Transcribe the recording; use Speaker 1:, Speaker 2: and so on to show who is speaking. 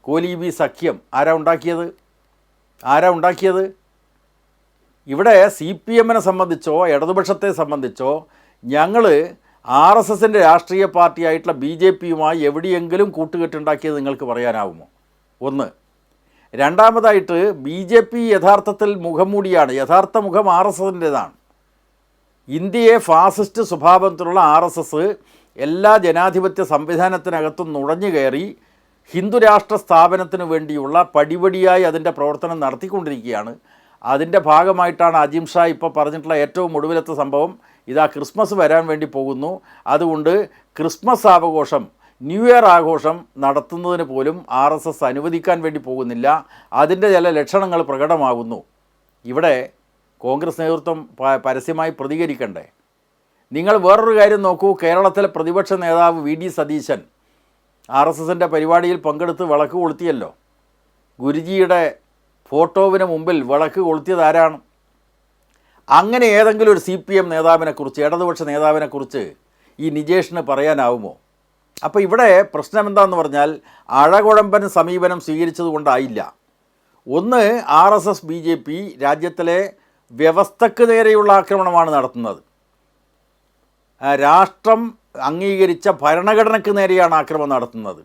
Speaker 1: കോലീബി സഖ്യം ആരാ ഉണ്ടാക്കിയത്? ഇവിടെ സി പി എമ്മിനെ സംബന്ധിച്ചോ ഇടതുപക്ഷത്തെ സംബന്ധിച്ചോ ഞങ്ങൾ ആർ എസ് എസിൻ്റെ രാഷ്ട്രീയ പാർട്ടിയായിട്ടുള്ള ബി ജെ പിയുമായി എവിടെയെങ്കിലും കൂട്ടുകെട്ടുണ്ടാക്കിയത് നിങ്ങൾക്ക് പറയാനാവുമോ? ഒന്ന്. രണ്ടാമതായിട്ട് ബി ജെ പി യഥാർത്ഥത്തിൽ മുഖംമൂടിയാണ്. യഥാർത്ഥ മുഖം ആർ എസ് എസിൻ്റേതാണ്. ഇന്ത്യയെ ഫാസിസ്റ്റ് സ്വഭാവത്തിലുള്ള ആർ എസ് എസ് എല്ലാ ജനാധിപത്യ സംവിധാനത്തിനകത്തും നുഴഞ്ഞു കയറി ഹിന്ദുരാഷ്ട്ര സ്ഥാപനത്തിന് വേണ്ടിയുള്ള പടിപടിയായി അതിൻ്റെ പ്രവർത്തനം നടത്തിക്കൊണ്ടിരിക്കുകയാണ്. അതിൻ്റെ ഭാഗമായിട്ടാണ് അജിം ഷാ ഇപ്പോൾ പറഞ്ഞിട്ടുള്ള ഏറ്റവും ഒടുവിലത്തെ സംഭവം. ഇതാ ക്രിസ്മസ് വരാൻ വേണ്ടി പോകുന്നു, അതുകൊണ്ട് ക്രിസ്മസ് ആഘോഷം, ന്യൂ ഇയർ ആഘോഷം നടത്തുന്നതിന് പോലും ആർ എസ് എസ് അനുവദിക്കാൻ വേണ്ടി പോകുന്നില്ല. അതിൻ്റെ ചില ലക്ഷണങ്ങൾ പ്രകടമാകുന്നു. ഇവിടെ കോൺഗ്രസ് നേതൃത്വം പരസ്യമായി പ്രതികരിക്കണ്ടേ? നിങ്ങൾ വേറൊരു കാര്യം നോക്കൂ. കേരളത്തിലെ പ്രതിപക്ഷ നേതാവ് V D Satheesan R S എസിൻ്റെ പരിപാടിയിൽ പങ്കെടുത്ത് വിളക്ക് കൊളുത്തിയല്ലോ. ഗുരുജിയുടെ ഫോട്ടോവിന് മുമ്പിൽ വിളക്ക് കൊളുത്തിയത് ആരാണ്? അങ്ങനെ ഏതെങ്കിലും ഒരു സി പി എം നേതാവിനെക്കുറിച്ച്, ഇടതുപക്ഷ നേതാവിനെക്കുറിച്ച് ഈ നിജേഷിന് പറയാനാവുമോ? അപ്പോൾ ഇവിടെ പ്രശ്നം എന്താണെന്ന് പറഞ്ഞാൽ അഴകുഴമ്പൻ സമീപനം സ്വീകരിച്ചത് കൊണ്ടായില്ല. ഒന്ന്, R S S B J P രാജ്യത്തിലെ വ്യവസ്ഥക്ക് നേരെയുള്ള ആക്രമണമാണ് നടത്തുന്നത്. രാഷ്ട്രം അംഗീകരിച്ച ഭരണഘടനയ്ക്ക് നേരെയാണ് ആക്രമണം നടത്തുന്നത്.